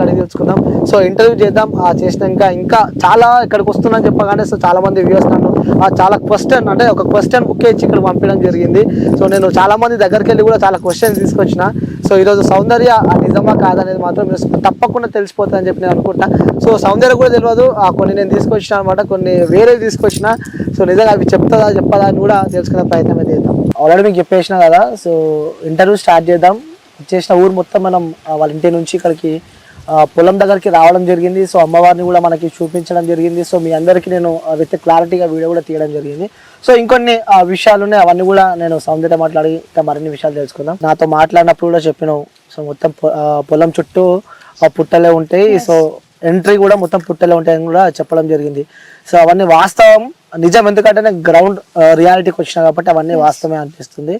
విషయాలు అడిగి తెలుసుకుందాం. సో ఇంటర్వ్యూ చేద్దాం. చేసినాక ఇంకా చాలా ఇక్కడికి వస్తున్నాను చెప్పగానే సో చాలా మంది వ్యూవర్స్ నన్ను చాలా క్వశ్చన్ అంటే ఒక క్వశ్చన్ బుక్ ఇచ్చి ఇక్కడ పంపించడం జరిగింది. సో నేను చాలా మంది దగ్గరికి వెళ్ళి కూడా చాలా క్వశ్చన్స్ తీసుకొచ్చిన. సో ఈరోజు సౌందర్య నిజమా కాదనేది మాత్రం తప్పకుండా తెలిసిపోతుందని చెప్పి నేను అనుకుంటా. సో సౌందర్య కూడా తెలియదు, కొన్ని నేను తీసుకొచ్చిన అనమాట, కొన్ని వేరేవి తీసుకొచ్చిన. సో నిజంగా అవి చెప్పదా అని కూడా తెలుసుకునే ప్రయత్నం అయితే చేద్దాం. ఆల్రెడీ మీకు చెప్పేసిన కదా. సో ఇంటర్వ్యూ స్టార్ట్ చేద్దాం. చేసిన ఊరు మొత్తం మనం వాళ్ళ ఇంటి నుంచి ఇక్కడికి పొలం దగ్గరికి రావడం జరిగింది. సో అమ్మవారిని కూడా మనకి చూపించడం జరిగింది. సో మీ అందరికీ నేను విత్ క్లారిటీగా వీడియో కూడా తీయడం జరిగింది. సో ఇంకొన్ని విషయాలు ఉన్నాయి, అవన్నీ కూడా నేను సౌందర్య మాట్లాడి ఇంకా మరిన్ని విషయాలు తెలుసుకుందాం. నాతో మాట్లాడినప్పుడు కూడా చెప్పినావు. సో మొత్తం పొలం చుట్టూ పుట్టలే ఉంటాయి. సో ఎంట్రీ కూడా మొత్తం పుట్టలే ఉంటాయని కూడా చెప్పడం జరిగింది. సో అవన్నీ వాస్తవం, నిజం. ఎందుకంటే నేను గ్రౌండ్ రియాలిటీకి వచ్చినా కాబట్టి అవన్నీ వాస్తవమే అనిపిస్తుంది.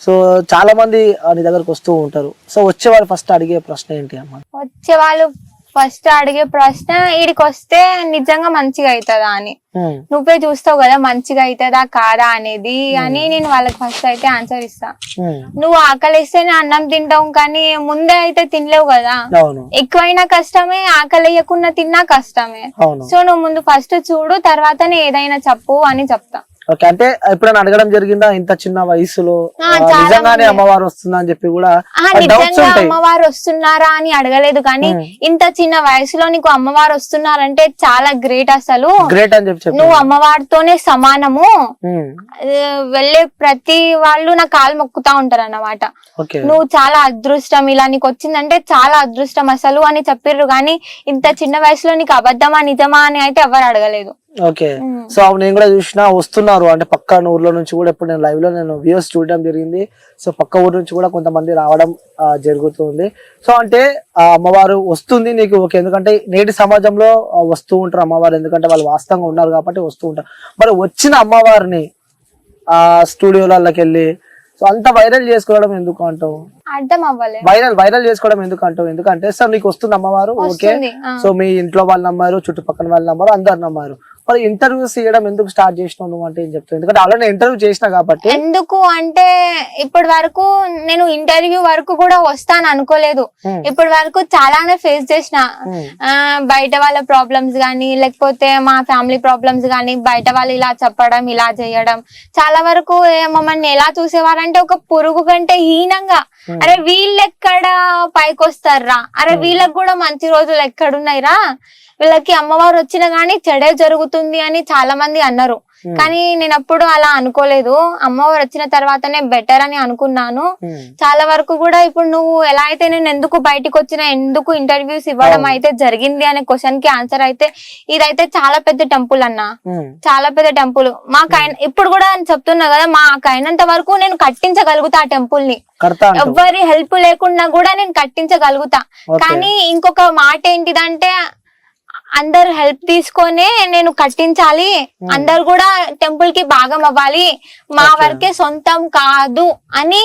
సో చాలా మంది నీ దగ్గరకు వస్తూ ఉంటారు. సో వచ్చేవాళ్ళు ఫస్ట్ అడిగే ప్రశ్న ఏంటి అమ్మా? వచ్చేవాళ్ళు ఫస్ట్ అడిగే ప్రశ్న, ఈడికి వస్తే నిజంగా మంచిగా అవుతుందా అని. నువ్వే చూస్తావు కదా మంచిగా అవుతుందా కాదా అనేది అని నేను వాళ్ళకి ఫస్ట్ అయితే ఆన్సర్ ఇస్తా. నువ్వు ఆకలిస్తేనే అన్నం తింటావు, కానీ ముందే అయితే తినలేవు కదా. ఎక్కువైనా కష్టమే, ఆకలి వేయకుండా తిన్నా కష్టమే. సో నువ్వు ముందు ఫస్ట్ చూడు, తర్వాతనే ఏదైనా చెప్పు అని చెప్తా. ఓకే, అంటే ఎప్పుడైనా అడగడం జరిగిందా ఇంత చిన్న వయసులో నిజంగానే అమ్మవారు వస్తుందా అని చెప్పి కూడా? నిజంగా అమ్మవారు వస్తున్నారా అని అడగలేదు, కానీ ఇంత చిన్న వయసులో నీకు అమ్మవారు వస్తున్నారంటే చాలా గ్రేట్. అసలు గ్రేట్ అని చెప్పి నువ్వు అమ్మవారితోనే సమానము. వెళ్ళే ప్రతి వాళ్ళు నా కాలు మొక్కుతా ఉంటారు అన్నమాట. నువ్వు చాలా అదృష్టం, ఇలా నీకు వచ్చిందంటే చాలా అదృష్టం అసలు అని చెప్పిర్రు. కానీ ఇంత చిన్న వయసులో నీకు అబద్ధమా నిజమా అని అయితే ఎవరు అడగలేదు. ఓకే, సో నేను కూడా చూసినా వస్తున్నారు అంటే పక్క ఊర్లో నుంచి కూడా. ఇప్పుడు నేను లైవ్ లో నేను వ్యూస్ చూడడం జరిగింది. సో పక్క ఊరు నుంచి కూడా కొంతమంది రావడం జరుగుతుంది. సో అంటే అమ్మవారు వస్తుంది నీకు ఓకే, ఎందుకంటే నేటి సమాజంలో వస్తూ ఉంటారు అమ్మవారు, ఎందుకంటే వాళ్ళు వాస్తవంగా ఉన్నారు కాబట్టి వస్తూ ఉంటారు. మరి వచ్చిన అమ్మవారిని స్టూడియోలకి వెళ్ళి సో అంత వైరల్ చేసుకోవడం ఎందుకు అంటావు? అర్థం అవ్వలేదు. వైరల్ చేసుకోవడం ఎందుకు అంటావు? ఎందుకంటే సార్ నీకు వస్తుంది అమ్మవారు ఓకే, సో మీ ఇంట్లో వాళ్ళు నమ్మారు, చుట్టుపక్కల వాళ్ళు నమ్మారు, అందరు నమ్మారు. మరి ఇంటర్వ్యూస్ చేయడం ఎందుకు స్టార్ట్ చేసినావు నువ్వు అంటే ఏం చెప్తావు? ఎందుకంటే ఆల్రెడీ ఇంటర్వ్యూ చేసినా కాబట్టి. ఎందుకు అంటే ఇప్పటి వరకు నేను ఇంటర్వ్యూ వరకు కూడా వస్తాను అనుకోలేదు. ఇప్పటి వరకు చాలానే ఫేస్ చేసిన, బయట వాళ్ళ ప్రాబ్లమ్స్ గానీ లేకపోతే మా ఫ్యామిలీ ప్రాబ్లమ్స్ గానీ, బయట వాళ్ళు ఇలా చెప్పడం ఇలా చేయడం. చాలా వరకు మమ్మల్ని ఎలా చూసేవారంటే ఒక పురుగు కంటే హీనంగా, అరే వీళ్ళు ఎక్కడ పైకి వస్తారా, అరే వీళ్ళకి కూడా మంచి రోజులు ఎక్కడున్నాయిరా, వీళ్ళకి అమ్మవారు వచ్చినా గానీ చెడే జరుగుతుంది అని చాలా మంది అన్నారు. కానీ నేను అప్పుడు అలా అనుకోలేదు. అమ్మవారు వచ్చిన తర్వాతనే బెటర్ అని అనుకున్నాను. చాలా వరకు కూడా ఇప్పుడు నువ్వు ఎలా అయితే నేను ఎందుకు బయటకు వచ్చినా, ఎందుకు ఇంటర్వ్యూస్ ఇవ్వడం అయితే జరిగింది అనే క్వశ్చన్ కి ఆన్సర్ అయితే ఇదైతే చాలా పెద్ద టెంపుల్ అన్న, చాలా పెద్ద టెంపుల్. ఇప్పుడు కూడా చెప్తున్నా కదా, మాకైనంత వరకు నేను కట్టించగలుగుతా ఆ టెంపుల్ ని. ఎవ్వరి హెల్ప్ లేకుండా కూడా నేను కట్టించగలుగుతా. కానీ ఇంకొక మాట ఏంటిదంటే అందరు హెల్ప్ తీసుకొనే నేను కట్టించాలి, అందరు కూడా టెంపుల్ కి భాగం అవ్వాలి, మా వరకే సొంతం కాదు అని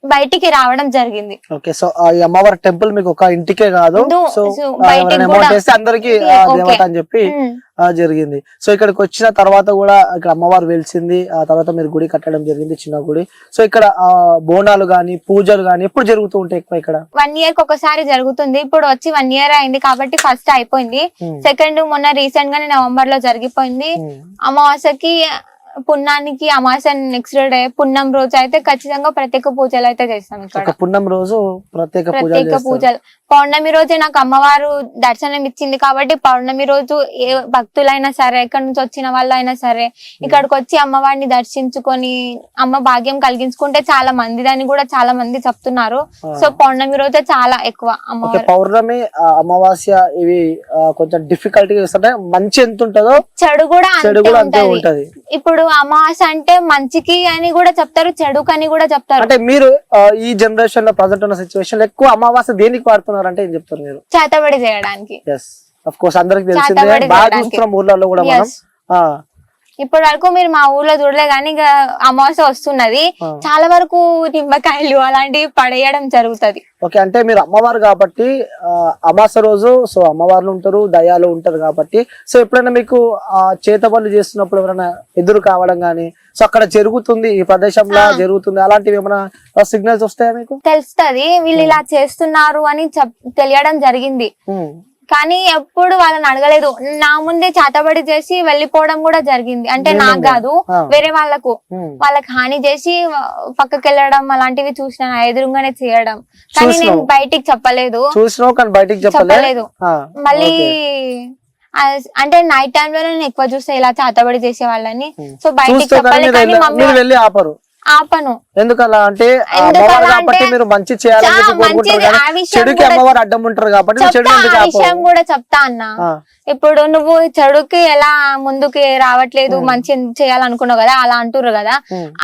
బయటికి రావడం జరిగింది. ఓకే, సో ఈ అమ్మవారి టెంపుల్ మీకు ఒక ఇంటికే కాదు, సో అందరికి దేవత అని చెప్పి జరిగింది. సో ఇక్కడికి వచ్చిన తర్వాత కూడా ఇక్కడ అమ్మవారు వెలిసింది, ఆ తర్వాత మీరు గుడి కట్టడం జరిగింది, చిన్న గుడి. సో ఇక్కడ బోనాలు గానీ పూజలు గానీ ఎప్పుడు జరుగుతూ ఉంటాయి ఎక్కువ? ఇక్కడ 1 year ఒకసారి జరుగుతుంది. ఇప్పుడు వచ్చి 1 year అయింది కాబట్టి ఫస్ట్ అయిపోయింది. సెకండ్ మొన్న రీసెంట్ గా నవంబర్ లో జరిగిపోయింది. అమావాస్యకి పున్నానికి అమావాస్య నెక్స్ట్ డే పున్నం రోజు అయితే ఖచ్చితంగా ప్రత్యేక పూజలు అయితే చేస్తాం. ఇక్కడ పున్నం రోజు ప్రత్యేక పూజలు. పౌర్ణమి రోజే నాకు అమ్మవారు దర్శనం ఇచ్చింది కాబట్టి పౌర్ణమి రోజు ఏ భక్తులైనా సరే, ఎక్కడి నుంచి వచ్చిన వాళ్ళు అయినా సరే ఇక్కడికి వచ్చి అమ్మవారిని దర్శించుకొని అమ్మ భాగ్యం కలిగించుకుంటే చాలా మందిదని కూడా చాలా మంది చెప్తున్నారు. సో పౌర్ణమి రోజే చాలా ఎక్కువ అమ్మవారు. పౌర్ణమి అమావాస్య ఇవి కొంచెం డిఫికల్ట్ గా మంచి ఎంత ఉంటుందో చెడు కూడా అంతే ఉంటది. ఇప్పుడు అమావాస్య అంటే మంచికి అని కూడా చెప్తారు, చెడుకని కూడా చెప్తారు. అంటే మీరు ఈ జనరేషన్ లో ప్రజెంట్ ఉన్న సిచ్యువేషన్ ఎక్కువ అమావాస్య దేనికి వాడుతున్నారు అంటే ఏం చెప్తారు మీరు? చేతబడి చేయడానికి. అందరికి తెలిసిందే, బాగా చూస్తున్నాం ఊర్లలో కూడా మనం. ఇప్పటి వరకు మీరు మా ఊర్లో చూడలే కానీ ఇక అమావాస్య వస్తున్నది, చాలా వరకు నిమ్మకాయలు అలాంటివి పడేయడం జరుగుతది. ఓకే, అంటే మీరు అమ్మవారు కాబట్టి అమావాస్య రోజు సో అమ్మవార్లు ఉంటారు, దయాలు ఉంటారు కాబట్టి సో ఎప్పుడైనా మీకు చేత పనులు చేస్తున్నప్పుడు ఎవరైనా ఎదురు కావడం గానీ సో అక్కడ జరుగుతుంది, ఈ ప్రదేశంలో జరుగుతుంది అలాంటివి ఏమైనా సిగ్నల్స్ వస్తాయా మీకు? తెలుస్తది, వీళ్ళు ఇలా చేస్తున్నారు అని తెలియడం జరిగింది. కానీ ఎప్పుడు వాళ్ళని అడగలేదు. నా ముందే చేతబడి చేసి వెళ్ళిపోవడం కూడా జరిగింది. అంటే నాకు కాదు, వేరే వాళ్ళకి హాని చేసి పక్కకి వెళ్ళడం అలాంటివి చూసిన, ఎదురుగానే చేయడం. కానీ నేను బయటికి చెప్పలేదు. చెప్పలేదు. మళ్ళీ అంటే నైట్ టైమ్ లో నేను ఎక్కువ చూస్తే ఇలా చేతబడి చేసే వాళ్ళని. సో బయటికి చెప్పలేదు. కానీ మమ్మీ ఆపను. ఎందుకలా అంటే కాబట్టి మీరు మంచి చేయాలని చెడుకి అమ్మవారు అడ్డం ఉంటారు కాబట్టి విషయం కూడా చెప్తా అన్న. ఇప్పుడు నువ్వు చెడుకి ఎలా ముందుకి రావట్లేదు, మంచి చేయాలనుకున్నావు కదా అలా అంటున్నారు కదా.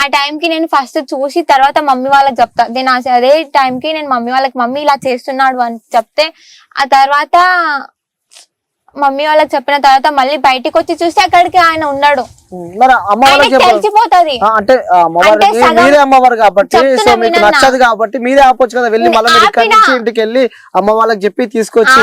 ఆ టైం కి నేను ఫస్ట్ చూసి తర్వాత మమ్మీ వాళ్ళకి చెప్తా. నేను అదే టైం కి నేను మమ్మీ వాళ్ళకి మమ్మీ ఇలా చేస్తున్నాడు అని చెప్తే, ఆ తర్వాత మమ్మీ వాళ్ళకి చెప్పిన తర్వాత మళ్ళీ బయటికి వచ్చి చూస్తే అక్కడికి ఆయన ఉన్నాడు. తెలిసిపోతుంది. అంటే అమ్మవారు కాబట్టి సో మీకు నచ్చదు కాబట్టి మీరే ఆపొచ్చు కదా, వెళ్ళి మళ్ళీ ఇక్కడి నుంచి ఇంటికి వెళ్ళి అమ్మ వాళ్ళకి చెప్పి తీసుకొచ్చి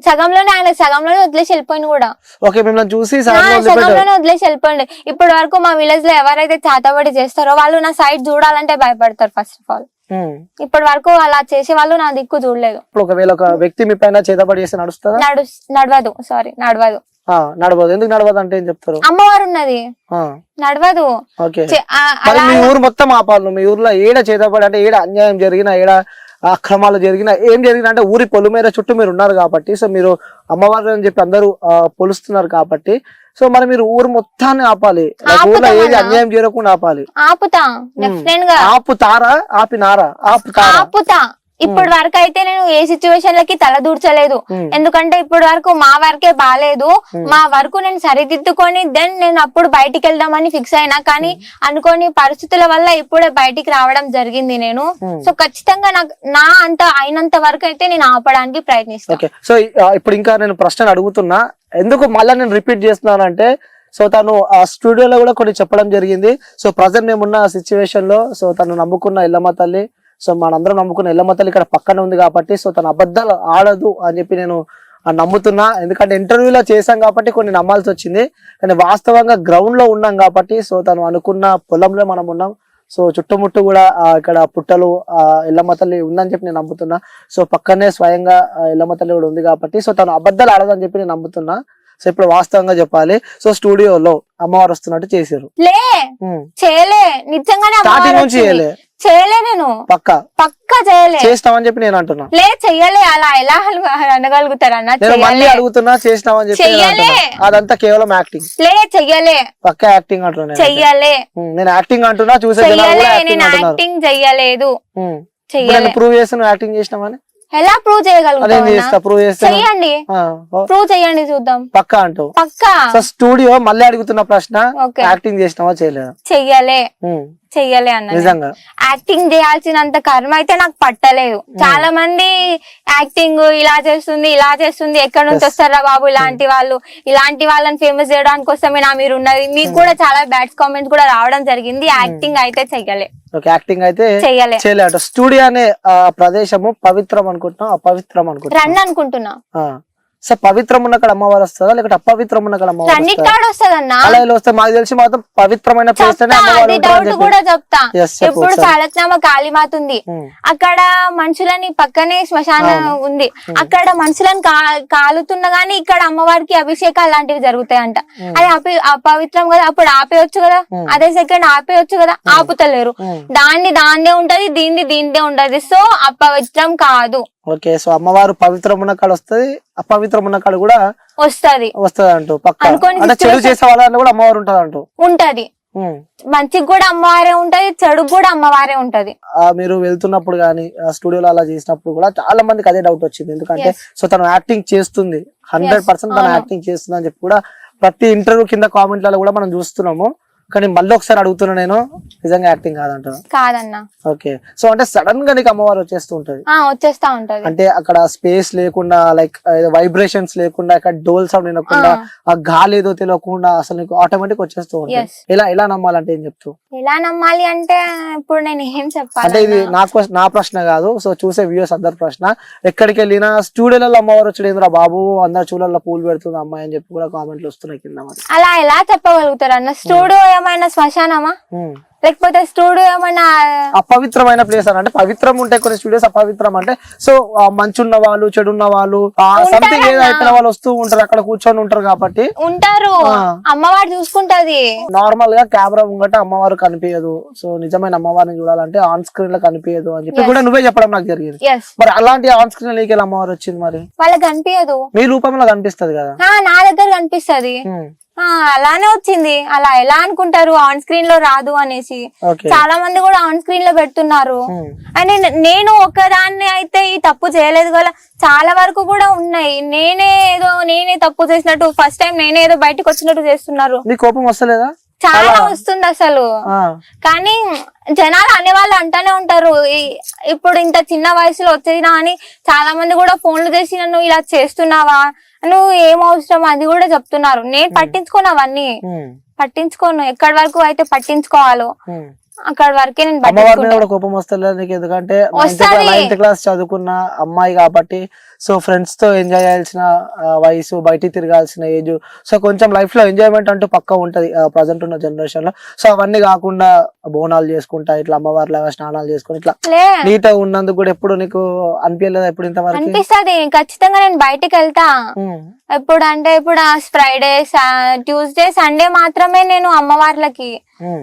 సగంలోనే ఆయన సగంలోనే వదిలేసి వెళ్ళిపోయింది కూడా. ఓకే, మిమ్మల్ని చూసి సగంలోనే వదిలేసి వెళ్ళిపోయింది. ఇప్పటి వరకు మా విలేజ్ లో ఎవరైతే చేతబడి చేస్తారో వాళ్ళు నా సైడ్ చూడాలంటే భయపడతారు ఫస్ట్ ఆఫ్ ఆల్. ఇప్పటి వరకు అలా చేసే వాళ్ళు నా దిక్కు చూడలేదు. ఒకవేళ ఒక వ్యక్తి మీ పైన చేతబడి చేసి నడుస్తుందా? నడవదు. సారీ, నడవదు. నడవదు. ఎందుకు నడవదు అంటే ఏం చెప్తారు? అమ్మవారు ఉన్నది, నడవదు. మీ ఊరు మొత్తం ఆపాలి. మీ ఊర్లో ఏడ చేతబడి అంటే ఏడ అన్యాయం జరిగినా, ఏడ అక్రమాలు జరిగినా, ఏం జరిగినా అంటే ఊరి పొలిమేర చుట్టూ మీరు ఉన్నారు కాబట్టి సో మీరు అమ్మవారు అని చెప్పి అందరూ పొలుస్తున్నారు కాబట్టి సో మరి మీరు ఊరు మొత్తాన్ని ఆపాలి. ఊర్లో ఏది అన్యాయం జరగకుండా ఆపాలి. ఆపుతారా? ఆపినారా? ఆపుతా. ఇప్పటి వరకు అయితే నేను ఏ సిచ్యువేషన్ లకి తల దూర్చలేదు. ఎందుకంటే ఇప్పటి వరకు మా వర్కే బాలేదు. మా వరకు నేను సరిదిద్దుకొని దెన్ నేను అప్పుడు బయటికి వెళ్దామని ఫిక్స్ అయినా. కానీ అనుకోని పరిస్థితుల వల్ల ఇప్పుడే బయటికి రావడం జరిగింది నేను. సో ఖచ్చితంగా నా అంత అయినంత వరకు అయితే నేను ఆపడానికి ప్రయత్నిస్తాను. సో ఇప్పుడు ఇంకా నేను ప్రశ్న అడుగుతున్నా, ఎందుకు మళ్ళీ నేను రిపీట్ చేస్తున్నానంటే సో తను ఆ స్టూడియోలో కూడా కొన్ని చెప్పడం జరిగింది. సో ప్రజెంట్ మేమున్న సిచ్యువేషన్ లో సో తను నమ్ముకున్న ఎల్లమ్మ తల్లి, సో మనందరం నమ్ముకున్న ఎల్లమ్మ తల్లి ఇక్కడ పక్కన ఉంది కాబట్టి సో తన అబద్ధాలు ఆడదు అని చెప్పి నేను నమ్ముతున్నా. ఎందుకంటే ఇంటర్వ్యూలో చేశాం కాబట్టి కొన్ని నమ్మాల్సి వచ్చింది, కానీ వాస్తవంగా గ్రౌండ్ లో ఉన్నాం కాబట్టి సో తను అనుకున్న పొలంలో మనం ఉన్నాం. సో చుట్టుముట్టు కూడా ఇక్కడ పుట్టలు ఎల్లమ్మ తల్లి ఉందని చెప్పి నేను నమ్ముతున్నా. సో పక్కనే స్వయంగా ఎల్లమ్మ తల్లి కూడా ఉంది కాబట్టి సో తను అబద్ధాలు ఆడదని చెప్పి నేను నమ్ముతున్నా. సో ఇప్పుడు వాస్తవంగా చెప్పాలి, సో స్టూడియోలో అమ్మవారు వస్తున్నట్టు చేశారు? చేయలే, నిజంగానే స్టార్టింగ్ నుంచి చేయలే. నేను పక్కా చేయలే. చేసినామని చెప్పి నేను అంటున్నా. చెయ్యలే. అలా ఎలా అనగలుగుతారన్నా? మళ్ళీ అడుగుతున్నా, చేసినామని చెప్పి అదంతా కేవలం యాక్టింగ్. చెయ్యలే, పక్కా యాక్టింగ్ అంటున్నా. చెయ్యలే, నేను యాక్టింగ్ అంటున్నా. చూసే నేను యాక్టింగ్ చెయ్యలేదు. ప్రూవ్ చేస్తాను యాక్టింగ్ చేసినామని. ఎలా ప్రూవ్ చేయగలుగుతా? ప్రూవ్ చేయండి చూద్దాం. పక్కా అంటూ పక్కా. స్టూడియో మళ్ళీ అడుగుతున్న ప్రశ్న, యాక్టింగ్ చేసినావా? చెయ్యలే అన్న. నిజంగా యాక్టింగ్ చేయాల్సినంత కర్మ అయితే నాకు పట్టలేదు. చాలా మంది యాక్టింగ్ ఇలా చేస్తుంది ఎక్కడి నుంచి వస్తారా బాబు ఇలాంటి వాళ్ళని ఫేమస్ చేయడానికి కోసమే నా మీరు ఉన్నది. మీకు కూడా చాలా బ్యాడ్ కామెంట్స్ కూడా రావడం జరిగింది. యాక్టింగ్ అయితే చెయ్యలే. యాక్టింగ్ అయితే చేయలేట. స్టూడియో అనే ప్రదేశము పవిత్రం అనుకుంటున్నా, అపవిత్రం అనుకుంటున్నా? రన్ అనుకుంటున్నా. సో పవిత్రం ఉన్న కాడ అమ్మవారు వస్తుందా లేకపోతే అపవిత్రం ఉన్న కాడ అమ్మవారు అలా వస్తే? మాకు తెలిసి మాత్రం పవిత్రమైన ప్లేస్ కూడా చెప్తా. ఇప్పుడు సాలత్నామ కాళీమాత ఉంది, అక్కడ మనుషులని పక్కనే శ్మశానం ఉంది, అక్కడ మనుషులను కాలుతున్నా గానీ ఇక్కడ అమ్మవారికి అభిషేకాలు లాంటివి జరుగుతాయంట. అది అపవిత్రం కదా, అప్పుడు ఆపేయొచ్చు కదా, అదే సెకండ్ ఆపేయొచ్చు కదా, ఆపుతలేరు. దాన్నే ఉంటది, దీందే ఉంటది. సో అపవిత్రం కాదు. ఓకే, సో అమ్మవారు పవిత్రం ఉన్న కాడ వస్తుంది, అపవిత్రం ఉన్న కాడ కూడా వస్తది అంటూ పక్క. చెడు చేసే వాళ్ళని కూడా అమ్మవారు ఉంటది అంటూ ఉంటది. మంచికి కూడా అమ్మవారే ఉంటది, చెడు కూడా అమ్మవారే ఉంటది. మీరు వెళ్తున్నప్పుడు గానీ స్టూడియోలో అలా చేసినప్పుడు కూడా చాలా మందికి అదే డౌట్ వచ్చింది. ఎందుకంటే సో తను యాక్టింగ్ చేస్తుంది, 100% తను యాక్టింగ్ చేస్తుంది అని చెప్పి కూడా ప్రతి ఇంటర్వ్యూ కింద కామెంట్లలో కూడా మనం చూస్తున్నాము. కానీ మళ్ళీ ఒకసారి అడుగుతున్నా నేను, నిజంగా యాక్టింగ్ కాదంటాను. కాదన్నా. ఓకే, సో అంటే సడన్ గా నీకు అమ్మవారు వచ్చేస్తూ ఉంటది, వచ్చేస్తా ఉంటది. అంటే అక్కడ స్పేస్ లేకుండా, లైక్ వైబ్రేషన్స్ లేకుండా, అక్కడ డోల్ సౌండ్ వినకుండా, ఆ గాలి ఏదో తెలియకుండా అసలు నీకు ఆటోమేటిక్ వచ్చేస్తూ ఉంటుంది. ఎలా నమ్మాలంటే ఏం చెప్తావు? ఎలా నమ్మాలి అంటే ఇప్పుడు నేను ఏం చెప్పాలి అంటే ఇది నా ప్రశ్న కాదు, సో చూసే వ్యూస్ అందరి ప్రశ్న. ఎక్కడికి వెళ్ళినా స్టూడియోలలో అమ్మవారు వచ్చేది బాబు, అందరు చూడల్లో పూలు పెడుతుంది అమ్మాయి అని చెప్పి కూడా కామెంట్లు వస్తున్నాయి కింద. మరి అలా ఎలా చెప్పగలుగుతారు అన్న? స్టూడియో ఏమైనా శ్మశానమా, లేకపోతే స్టూడియో ఏమైనా అపవిత్రమైన ప్లేస్ అని? అంటే పవిత్రం ఉంటాయి కొన్ని స్టూడియోస్, అపవిత్రం అంటే సో మంచున్న వాళ్ళు, చెడున్న వాళ్ళు, సంథింగ్ ఏదో అయిపోయిన వాళ్ళు వస్తూ ఉంటారు, అక్కడ కూర్చొని ఉంటారు కాబట్టి ఉంటారు. అమ్మవారు చూసుకుంటది. నార్మల్ గా కెమెరా ముంగట అమ్మవారు కనిపించదు, సో నిజమైన అమ్మవారిని చూడాలంటే ఆన్ స్క్రీన్ లో కనిపించదు అని చెప్పి కూడా నువ్వే చెప్పడం నాకు జరిగింది. మరి అలాంటి ఆన్ స్క్రీన్ లోకి అమ్మవారు వచ్చింది, మరి వాళ్ళకి కనిపించదు, మీ రూపంలో కనిపిస్తది కదా? నా దగ్గర కనిపిస్తది. అలానే వచ్చింది. అలా ఎలా అనుకుంటారు ఆన్ స్క్రీన్ లో రాదు అనేసి? చాలా మంది కూడా ఆన్ స్క్రీన్ లో పెడుతున్నారు. అని నేను ఒకదాన్ని అయితే ఈ తప్పు చేయలేదు కదా, చాలా వరకు కూడా ఉన్నాయి. నేనే తప్పు చేసినట్టు, ఫస్ట్ టైం నేనే ఏదో బయటకు వచ్చినట్టు చేస్తున్నారు. నీ కోపం వస్తలేదా? చాలా వస్తుంది అసలు. కానీ జనాలు అనేవాళ్ళు అంటానే ఉంటారు, ఇప్పుడు ఇంత చిన్న వయసులో వచ్చేసినా అని. చాలా మంది కూడా ఫోన్లు చేసి నన్ను ఇలా చేస్తున్నావా, నువ్వు ఏం అవసరం అది కూడా చెప్తున్నారు. నేను పట్టించుకోను అవన్నీ, పట్టించుకోను. ఎక్కడి వరకు అయితే పట్టించుకోవాలో అక్కడ వరకే నేను పట్టించుకుంటా. కోపం వస్తలేదు నీకు, ఎందుకంటే 9th క్లాస్ చదువుకున్న అమ్మాయి కాబట్టి, సో ఫ్రెండ్స్ తో ఎంజాయ్ చేయాల్సిన వయసు, బయటికి తిరగాల్సిన ఏజ్, సో కొంచెం లైఫ్ లో ఎంజాయ్మెంట్ అంటూ పక్కా ఉంటది ప్రజెంట్ ఉన్న జనరేషన్ లో. సో అవన్నీ కాకుండా బోనాలు చేసుకుంటా, ఇట్లా అమ్మవారి లాగా స్నానాలు చేసుకుని ఇట్లా నీట్ గా ఉన్నందుకు కూడా ఎప్పుడు నీకు అనిపించలేదా? ఎప్పుడు ఇంతవరకు అనిపిస్తుంది. ఖచ్చితంగా నేను బయటకు వెళ్తా. ఎప్పుడు అంటే ఇప్పుడు ఫ్రైడే, ట్యూస్డే, సండే మాత్రమే నేను అమ్మవార్లకి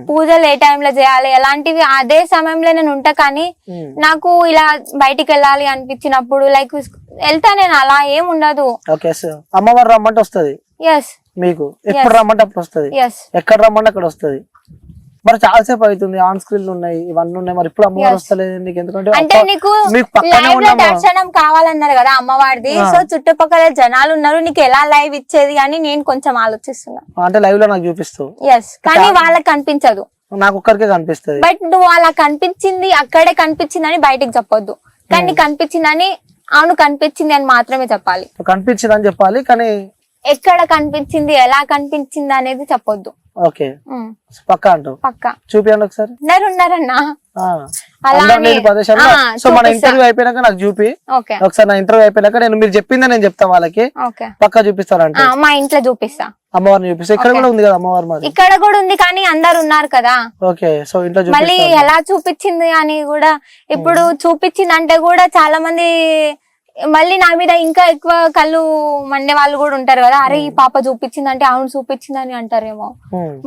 పూజలు ఏ టైంలో చేయాలి ఎలాంటివి అదే సమయంలో నేను ఉంటా. కానీ నాకు ఇలా బయటికి వెళ్ళాలి అనిపించినప్పుడు లైక్ వెళ్తా నేను, అలా ఏం ఉండదు. అమ్మవారు రమ్మంటే వస్తుంది మీకు, ఎప్పుడు రమ్మంటే అప్పుడు వస్తుంది, ఎక్కడ రమ్మంటే అక్కడ వస్తుంది. మరి చాలాసేపు అవుతుంది, ఆన్ స్క్రీన్ ఉన్నాయి, ఇవన్నీ ఉన్నాయి, మరి ఇప్పుడు అమ్మవారు వస్తలేదు నీకు? ఎందుకంటే అంటే నీకు దర్శనం కావాలన్నారు కదా అమ్మవారిది, సో చుట్టుపక్కల జనాలు ఉన్నారు, నీకు ఎలా లైవ్ ఇచ్చేది అని నేను కొంచెం ఆలోచిస్తున్నా. అంటే లైవ్ లో నాకు చూపిస్తావు, కానీ వాళ్ళకి కనిపించదు, నాకు ఒక్కరికే కనిపిస్తుంది. బట్ నువ్వు అలా కనిపించింది, అక్కడే కనిపించిందని బయటికి చెప్పొద్దు, కానీ కనిపించిందని అవును కనిపించింది అని మాత్రమే చెప్పాలి. కనిపించింది అని చెప్పాలి, కానీ ఎక్కడ కనిపించింది, ఎలా కనిపించింది అనేది చెప్పొద్దు. ఓకే, పక్కా అంటావు? పక్కా. చూపియండి ఒకసారి. ఉన్నారన్నా సో మన ఇంటర్వ్యూ అయిపోయినాక నాకు చూపి ఒకసారి. నా ఇంటర్వ్యూ అయిపోయినాక మీరు చెప్పిందే నేను చెప్తా వాళ్ళకి, పక్కా చూపిస్తారంటే మా ఇంట్లో చూపిస్తా, అమ్మవారిని చూపిస్తా. ఇక్కడ కూడా ఉంది కదా అమ్మవారు? మరి ఇక్కడ కూడా ఉంది, కానీ అందరు ఉన్నారు కదా. ఓకే, సో ఇంట్లో మళ్ళీ ఎలా చూపించింది అని కూడా, ఇప్పుడు చూపించింది అంటే కూడా చాలా మంది మళ్ళీ నా మీద ఇంకా ఎక్కువ కళ్ళు మండే వాళ్ళు కూడా ఉంటారు కదా. అరే ఈ పాప చూపించిందంటే అవును చూపించిందని అంటారేమో,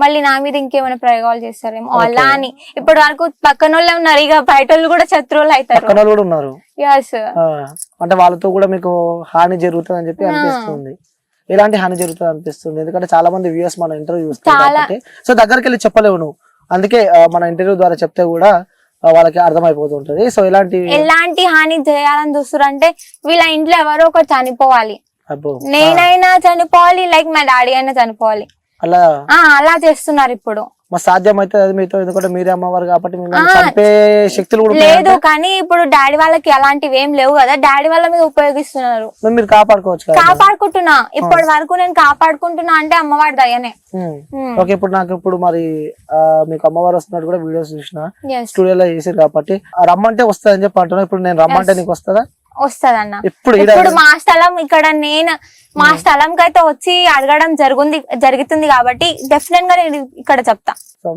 మళ్ళీ నా మీద ఇంకేమైనా ప్రయోగాలు చేస్తారేమో అలా అని. ఇప్పటి వరకు పక్కన వాళ్ళే ఉన్నారు, ఇక బయట వాళ్ళు కూడా శత్రువులు అవుతారు. అంటే వాళ్ళతో కూడా మీకు హాని జరుగుతుంది అని చెప్పి అనిపిస్తుంది. ఎలాంటి హాని జరుగుతుంది అనిపిస్తుంది? ఎందుకంటే చాలా మంది వ్యూయర్స్ మన ఇంటర్వ్యూ చూస్తారు, సో దగ్గరికి వెళ్ళి చెప్పలేవు నువ్వు, అందుకే మన ఇంటర్వ్యూ ద్వారా చెప్తే కూడా వాళ్ళకి అర్థమైపోతుంటది. సో ఎలాంటి హాని చేయాలని చూస్తారు అంటే వీళ్ళ ఇంట్లో ఎవరో ఒకరు చనిపోవాలి, నేనైనా చనిపోవాలి, లైక్ మా డాడీ అయినా చనిపోవాలి, అలా చేస్తున్నారు ఇప్పుడు. సాధ్యం అయితే అది మీతో, ఎందుకంటే మీరే అమ్మవారు కాబట్టి చంపే శక్తులు కూడా లేదు. కానీ ఇప్పుడు డాడీ వాళ్ళకి అలాంటివి ఏం లేవు కదా, డాడీ వాళ్ళ మీద ఉపయోగిస్తున్నారు. మీరు కాపాడుకోవచ్చు, కాపాడుకుంటున్నా. ఇప్పటి వరకు నేను కాపాడుకుంటున్నా అంటే అమ్మవారి దయనే. ఓకే, ఇప్పుడు నాకు ఇప్పుడు మరి మీకు అమ్మవారు వస్తున్నట్టు కూడా వీడియోస్ చూసిన, స్టూడియోలో చేసారు కాబట్టి రమ్మంటే వస్తుందని చెప్పి అంటున్నా. ఇప్పుడు నేను రమ్మంటే నీకు వస్తుందా? వస్తదన్న. ఇప్పుడు మా స్థలం ఇక్కడ, నేను మా స్థలం కైతే వచ్చి అడగడం జరుగుతుంది కాబట్టి డెఫినెట్ గా నేను ఇక్కడ చెప్తా,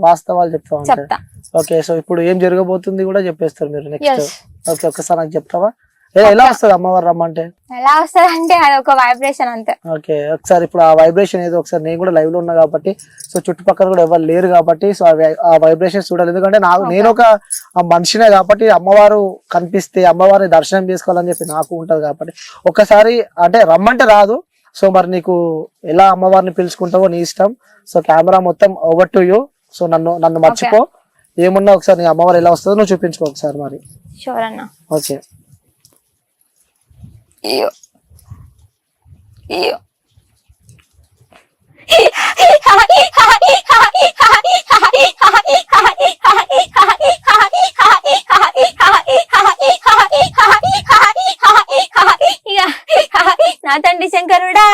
వాస్తవాలు చెప్తా. ఓకే, సో ఇప్పుడు ఏం జరగబోతుంది కూడా చెప్పేస్తారు మీరు నెక్స్ట్. ఓకే, ఒకసారి నాకు చెప్తావా ఎలా వస్తుంది అమ్మవారు రమ్మంటే? ఎలా వస్తుంది అంటే అది ఒక వైబ్రేషన్ అంతే. ఓకే, ఒకసారి ఇప్పుడు ఆ వైబ్రేషన్ ఏదో ఒకసారి, నేను కూడా లైవ్ లో ఉన్నా కాబట్టి, సో చుట్టుపక్కల కూడా ఎవరు లేరు కాబట్టి, సో ఆ వైబ్రేషన్ చూడాలి. ఎందుకంటే నేను ఒక మనిషినే కాబట్టి, అమ్మవారు కనిపిస్తే అమ్మవారిని దర్శనం చేసుకోవాలని చెప్పి నాకు ఉంటది కాబట్టి, ఒకసారి అంటే రమ్మంటే రాదు. సో మరి నీకు ఎలా అమ్మవారిని పిలుచుకుంటావో నీ ఇష్టం. సో కెమెరా మొత్తం ఓవర్ టు యూ. సో నన్ను మర్చిపో, ఏమున్నా ఒకసారి నీ అమ్మవారు ఎలా వస్తుందో నువ్వు చూపించుకో ఒకసారి మరి. ఓకే. Iyo. నా తండ్రి శంకరుడా,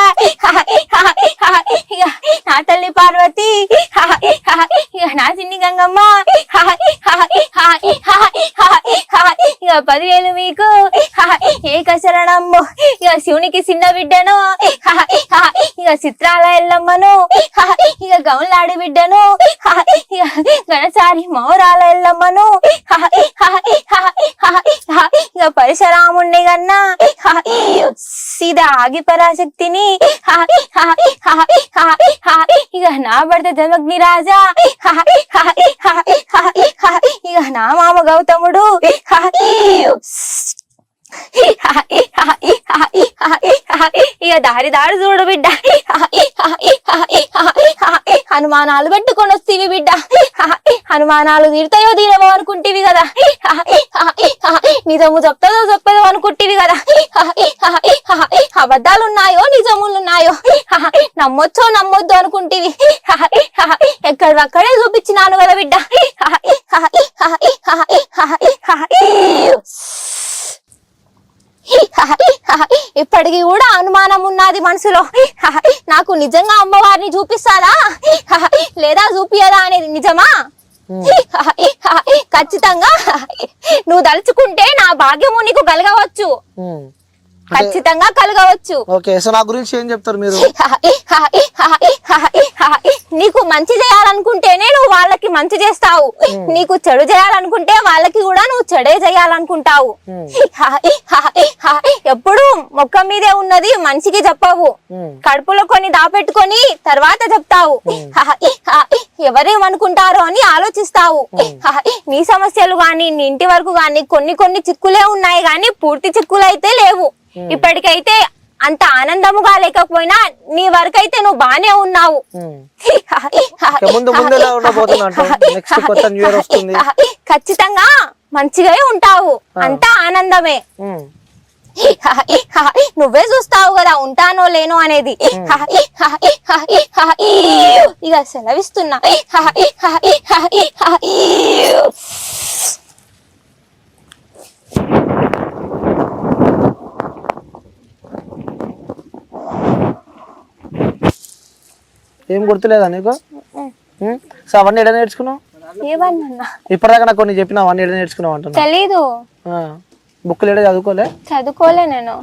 నా తల్లి పార్వతి, నా చిన్ని గంగమ్మ, 10,000 మీకు ఏకశరణమ్ము. శివునికి చిన్న బిడ్డను, చిత్రాల ఎల్లమ్మను, గౌన్లాడి బిడ్డను, గణసారి మౌరాల ఎల్లమ్మను, పరశురాముణ్ణి గన్నా సీదా ఆగి పరాశక్తిని, నా భర్త జమగ్ని రాజా, నా మామ గౌతముడు, దారి దారి చూడు బిడ్డ, హనుమానాలు పెట్టుకొని వస్తేవి బిడ్డ, హనుమానాలు తీరుతాయో తీరవో అనుకుంటేవి కదా, నిజము చెప్తాదో చెప్పదో అనుకుంటేవి కదా, అబద్ధాలు ఉన్నాయో నిజములు ఉన్నాయో, నమ్మొచ్చో నమ్మొద్దు అనుకుంటేవి, ఎక్కడక్కడే చూపించినాను కదా బిడ్డ. ఇప్పటికి కూడా అనుమానం ఉన్నది మనసులో, నాకు నిజంగా అమ్మవారిని చూపిస్తారా లేదా చూపియదా అనేది నిజమా? ఖచ్చితంగా నువ్వు దలుచుకుంటే నా భాగ్యము నీకు కలగవచ్చు, ఖచ్చితంగా కలగవచ్చు. ఓకే, సో నా గురించి ఏం చెప్తారు మీరు? నీకు మంచి చేయాలనుకుంటేనే నువ్వు వాళ్ళకి మంచి చేస్తావు, నీకు చెడు చేయాలనుకుంటే వాళ్ళకి కూడా నువ్వు చెడే చేయాలనుకుంటావు. ఎప్పుడు మొక్క మీదే ఉన్నది మనిషికి చెప్పవు, కడుపులో కొన్ని దాపెట్టుకొని తర్వాత చెప్తావు, ఎవరేమనుకుంటారో అని ఆలోచిస్తావు. నీ సమస్యలు గాని నీ ఇంటి వరకు గాని కొన్ని చిక్కులే ఉన్నాయి గాని పూర్తి చిక్కులు అయితే లేవు. ఇప్పటికైతే అంత ఆనందముగా లేకపోయినా నీ వరకైతే నువ్వు బానే ఉన్నావు. ఖచ్చితంగా మంచిగా ఉంటావు, అంతా ఆనందమే. నువ్వే చూస్తావు కదా ఉంటానో లేనో అనేది. ఇక సెలవిస్తున్నా. ఏం గుర్తులేదా నీకు? సో అవన్నీ ఎడ నేర్చుకున్నావు? ఇప్పటిదాకా నాకు కొన్ని చెప్పినా అవన్నీ ఎడ నేర్చుకున్నావు అంటున్నా. తెలీదు, బుక్కులు ఎడ చదువుకోలే నేను.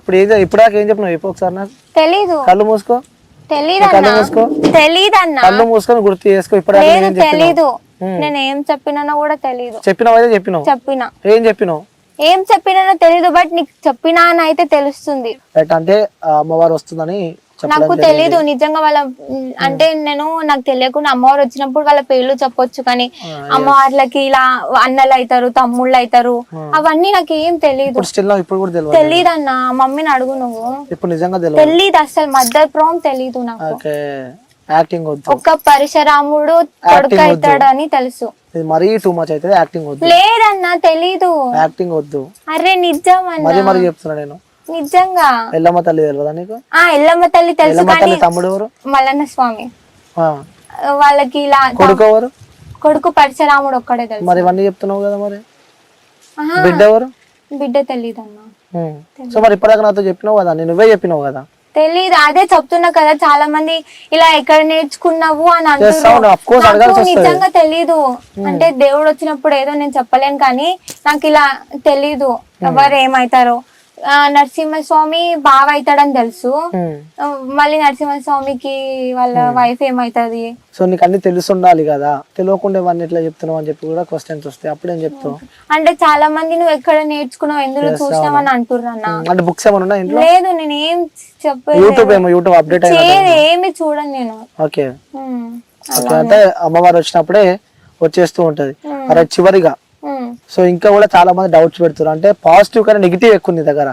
ఇప్పటిదాకా ఏం చెప్పినావు చెప్పు ఒకసారి నాకు. తెలీదు. కళ్ళు మూసుకో. కళ్ళు మూసుకో. తెలీదన్నా. కళ్ళు మూసుకొని గుర్తు చేసుకో. ఇప్పుడు తెలీదు, నేను ఏం చెప్పినానో కూడా తెలీదు. చెప్పినావు చెప్పినావు. చెప్పినా. ఏం చెప్పినావు? ఏం చెప్పినానో తెలీదు, బట్ నీకు చెప్పినా అని అయితే తెలుస్తుంది. అంటే అమ్మవారు వస్తుందని నాకు తెలీదు నిజంగా. వాళ్ళ అంటే నాకు తెలియకుండా అమ్మవారు వచ్చినప్పుడు వాళ్ళ పేర్లు చెప్పొచ్చు, కానీ అమ్మవార్లకి ఇలా అన్నలు అవుతారు, తమ్ముళ్ళు అవుతారు, అవన్నీ నాకు ఏం తెలీదు. తెలీదు అన్న, మమ్మీని అడుగు నువ్వు. తెలీదు అసలు, మదర్ ప్రామ్ తెలీదు నాకు. ఒక్క పరశురాముడు కొడుకు అవుతాడని తెలుసు. మరీ టూ మచ్ అయితే యాక్టింగ్ వద్దు. లేదన్నా తెలీదు, యాక్టింగ్ వద్దు. అరే నిజం అన్న, మరి చెప్తున్నా నేను నిజంగా. ఎల్లమ్మ తల్లి తెలియదా నీకు? ఎల్లమ్మ తల్లి తెలుసు, కానీ తమ్ముడు ఎవరు? మల్లన్న స్వామి. వాళ్ళకి ఇలా కొడుకు ఎవరు? కొడుకు పరశురాముడు ఒక్కడే తెలుసు. మరి ఇవన్నీ చెప్తున్నావు కదా, మరి బిడ్డ ఎవరు? బిడ్డ తెలీదు అన్న. సో మరి ఇప్పటిదాకా నాతో చెప్పినావు కదా, నువ్వే చెప్పినావు కదా. తెలీదు, అదే చెప్తున్నా కదా. చాలా మంది ఇలా ఎక్కడ నేర్చుకున్నావు అని అంటున్నారు. నిజంగా తెలీదు, అంటే దేవుడు వచ్చినప్పుడు ఏదో నేను చెప్పలేను, కానీ నాకు ఇలా తెలీదు ఎవరు ఏమైతారో. నరసింహస్వామి బావ అవుతాడని తెలుసు, మళ్ళీ నరసింహస్వామికి వాళ్ళ వైఫ్ ఏమైతుంది. సో నీకు అన్ని తెలిసి ఉండాలి కదా, తెలియకుండా ఇవన్నీ ఎట్లా చెప్తున్నావు అని చెప్పి కూడా క్వశ్చన్స్ వస్తాయి, అప్పుడేం చెప్తావు? అంటే చాలా మంది నువ్వు ఎక్కడ నేర్చుకున్నావు, ఎందులో చూసినావు అని అంటున్నా. అంటే బుక్స్ ఏమన్నా లేదు, నేను ఏం యూట్యూబ్ అప్డేట్ ఏమి చూడను నేను. ఓకే, అంటే అమ్మవారు వచ్చినప్పుడే వచ్చేస్తూ ఉంటది. అరే చివరిగా సో ఇంకా కూడా చాలా మంది డౌట్స్ పెడుతున్నారు, అంటే పాజిటివ్ కానీ నెగిటివ్ ఎక్కువ నీ దగ్గర,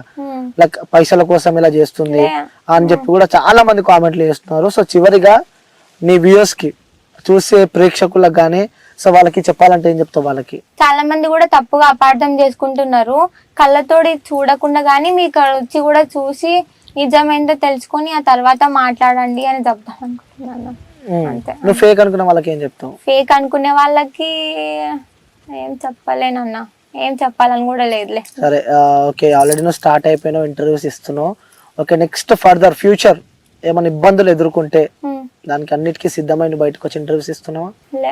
లైక్ పైసల కోసం ఇలా చేస్తుంది అని చెప్పి కూడా చాలా మంది కామెంట్లు చేస్తున్నారు. సో చివరిగా నీ వ్యూయర్స్ కి, చూసే ప్రేక్షకులకు గానీ, సో వాళ్ళకి చెప్పాలంటే ఏం చెప్తావు వాళ్ళకి? చాలా మంది కూడా తప్పుగా అపార్థం చేసుకుంటున్నారు. కళ్ళతోటి చూడకుండా గానీ మీకు వచ్చి కూడా చూసి నిజమేందో తెలుసుకొని ఆ తర్వాత మాట్లాడండి అని చెప్తాను అనుకుంటున్నాను. అంతే. నువ్వు ఫేక్ అనుకున్న వాళ్ళకి ఏం చెప్తావు? ఫేక్ అనుకునే వాళ్ళకి ఏం చెప్పలేనన్నా, ఏం చెప్పాలని కూడా లేదులే. సరే ఓకే, ఆల్రెడీ నువ్వు స్టార్ట్ అయిపోయినావు, ఇంటర్వ్యూస్ ఇస్తున్నావు. ఓకే, నెక్స్ట్ ఫర్దర్ ఫ్యూచర్ ఏమైనా ఇబ్బందులు ఎదుర్కొంటే దానికి అన్నిటికీ సిద్ధమైన బయటకు వచ్చి ఇంటర్వ్యూస్ ఇస్తున్నావా? లే.